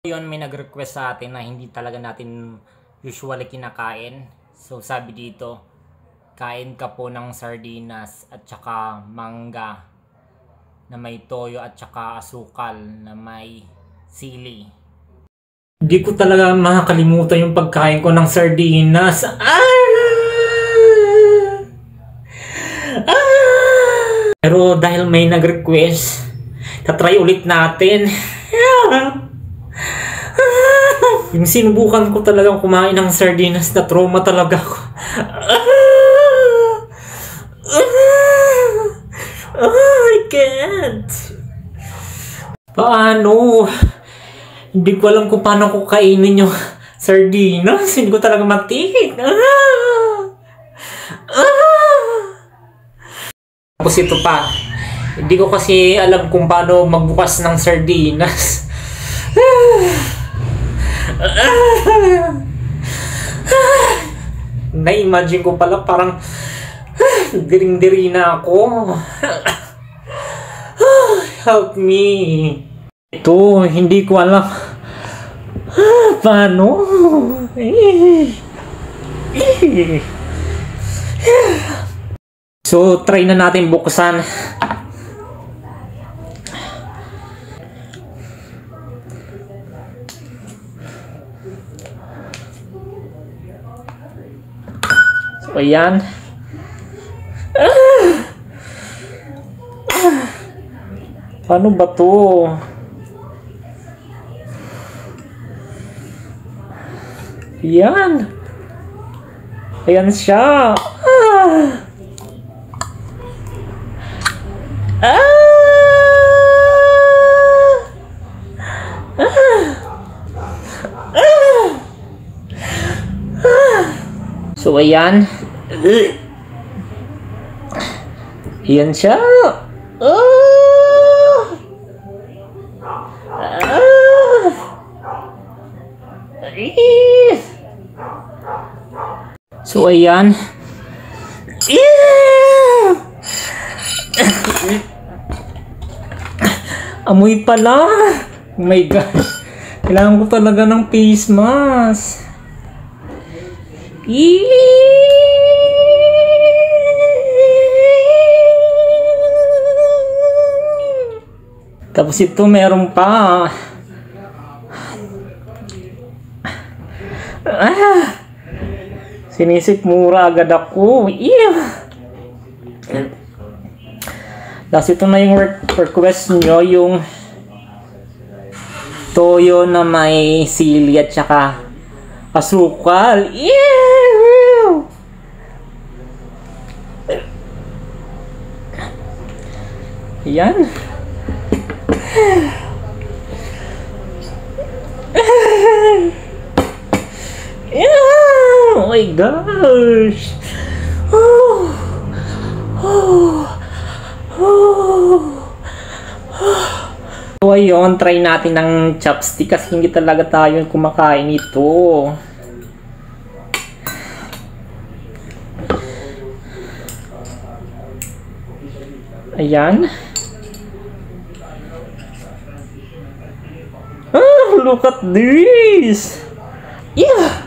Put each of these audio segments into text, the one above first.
Yun, may nag-request sa atin na hindi talaga natin usually kinakain. So sabi dito, kain ka po ng sardinas at saka mangga na may toyo at saka asukal na may sili. Hindi ko talaga makakalimutan yung pagkain ko ng sardinas. Pero dahil may nag-request, tatry ulit natin. Yung sinubukan ko talagang kumain ng sardinas, na trauma talaga ako. I can't. Paano? Hindi ko alam kung paano ko kainin yung sardinas. Hindi ko talaga matikit. Tapos ito pa. Hindi ko kasi alam kung paano magbukas ng sardinas. Na-imagine ko pala parang diring-diri na ako. Help me. Ito, hindi ko alam paano. So, try na natin buksan. So, ayan. Paano ba to? Ayan. Ayan siya. So, ayan. Ayan siya. So, ayan. Amoy pala. Oh my gosh. Kailangan ko talaga ng face mask. Tapos ito meron pa. Sinisip mura agad ako. Tapos ito na yung request nyo, yung toyo na may sili at saka asukal. Yan. Oh my gosh. So ayun, try natin ng chopstick kasi hindi talaga tayo kumakain ito. Ayan. Look at this. Yeah.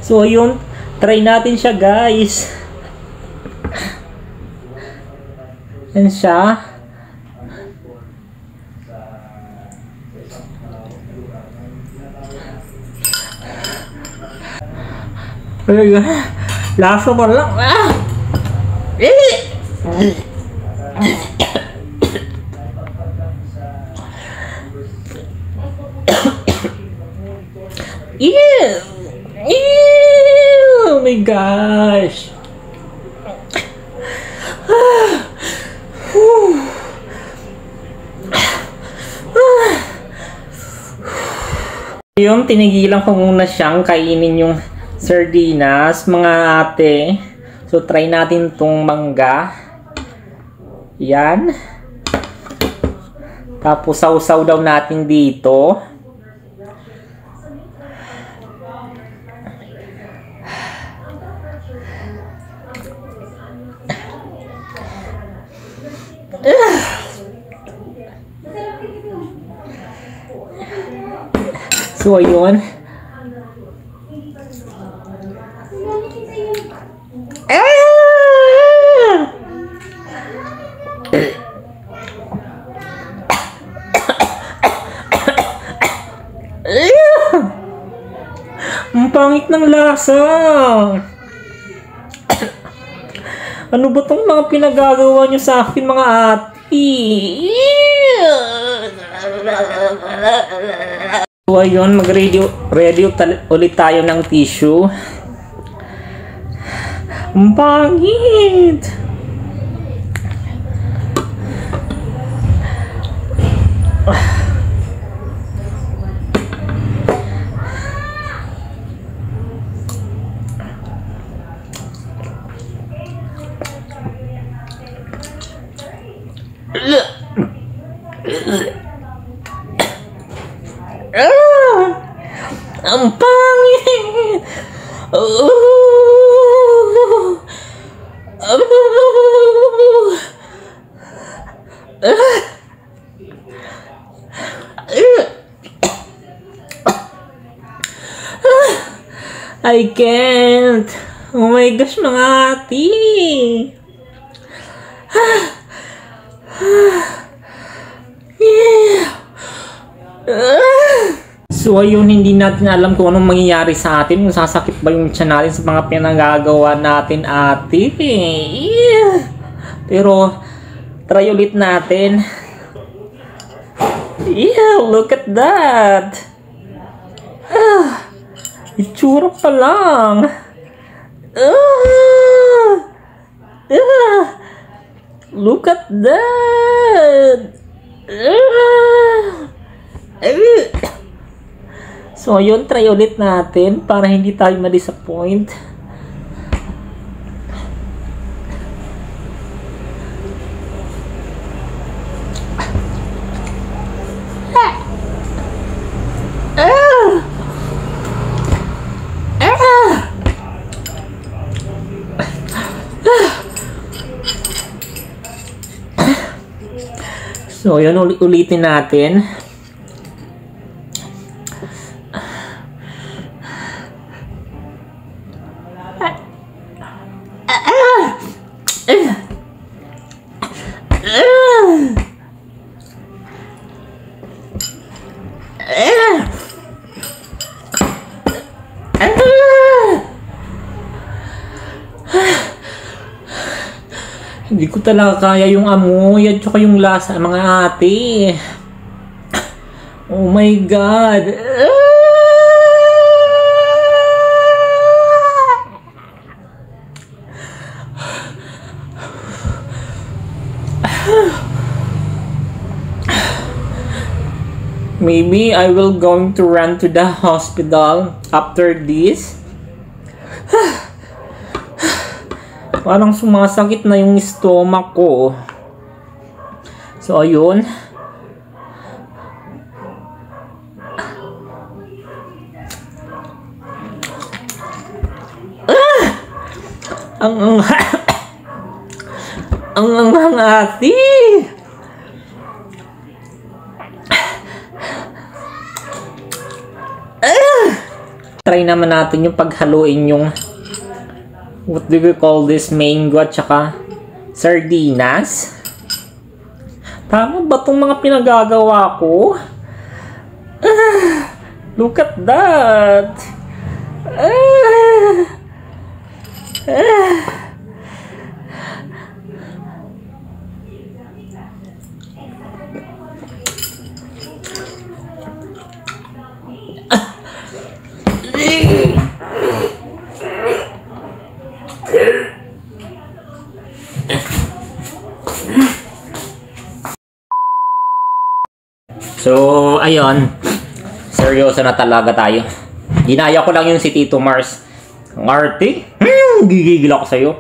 So yun, try natin siya guys. Yan siya. Lasa mo lang. Oh my gosh. Yung tinigilan ko muna siyang kainin yung sardinas, mga ate. So try natin tong mangga. Yan. Tapos sausaw daw natin dito. So, ayun. Ang pangit ng lasa. Ano ba tong mga pinagagawa nyo sa akin, mga ati? So, ayun, mag-ready ulit tayo ng tissue. Ang pangit. Ang pangit. I can't. Oh my gosh, mga ati. So ayun, hindi natin alam kung anong mangyayari sa atin, kung sasakit ba yung tiyan natin sa mga pinagagawa natin ate. Pero try ulit natin. Yeah, look at that. Itsura pa lang. Look at that. So, yun, try ulit natin para hindi tayo ma-disappoint. So, yun, ulitin natin. Hindi ko talaga kaya yung amoy at saka yung lasa, mga ate. Oh my God. Maybe I will going to run to the hospital after this. Parang sumasakit na yung stomach ko. So, ayun. Ang mga ati. Try naman natin yung paghaluin yung what do we call this, mango at saka sardinas. Tama ba itong mga pinagagawa ko? Look at that. So, ayun. Seryoso na talaga tayo. Ginaya ko lang yung si Tito Mars. Ang arte. Gigigil ako sa'yo.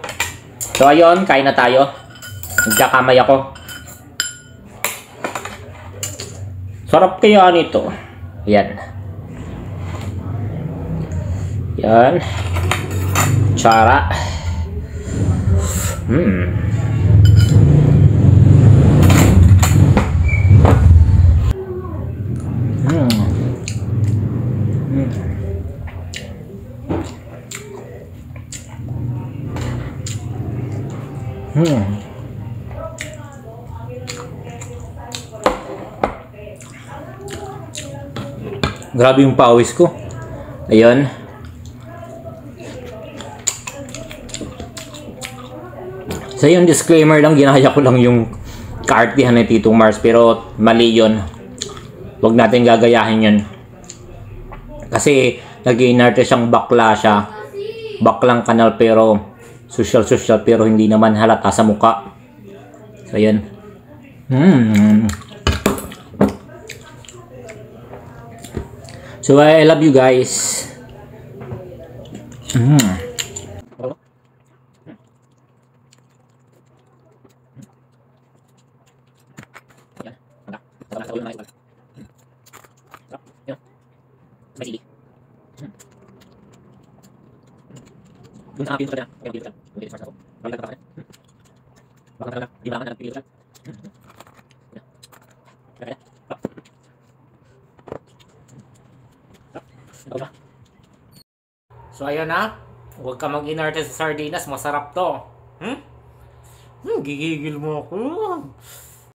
So, ayun. Kain na tayo. Nagkakamay ako. Sarap kaya nito. Yan. Yan. Tsara. Grabe yung pawis ko. Ayun. So yung disclaimer lang, ginaya ko lang yung kaartihan ni Tito Mars, pero mali yun. Huwag natin gagayahin yun. Kasi nag-inarte siyang bakla siya. Baklang kanal pero social pero hindi naman halata sa muka. So yun. So I love you guys. Dun sa akin sa kanya, kaya dito lang. Okay, smart ako. Bakit ka baka na lang, di ba ka na nagpili lang. So ayan na, huwag ka mag-inarte sa sardinas, masarap to. Gigigil mo ako.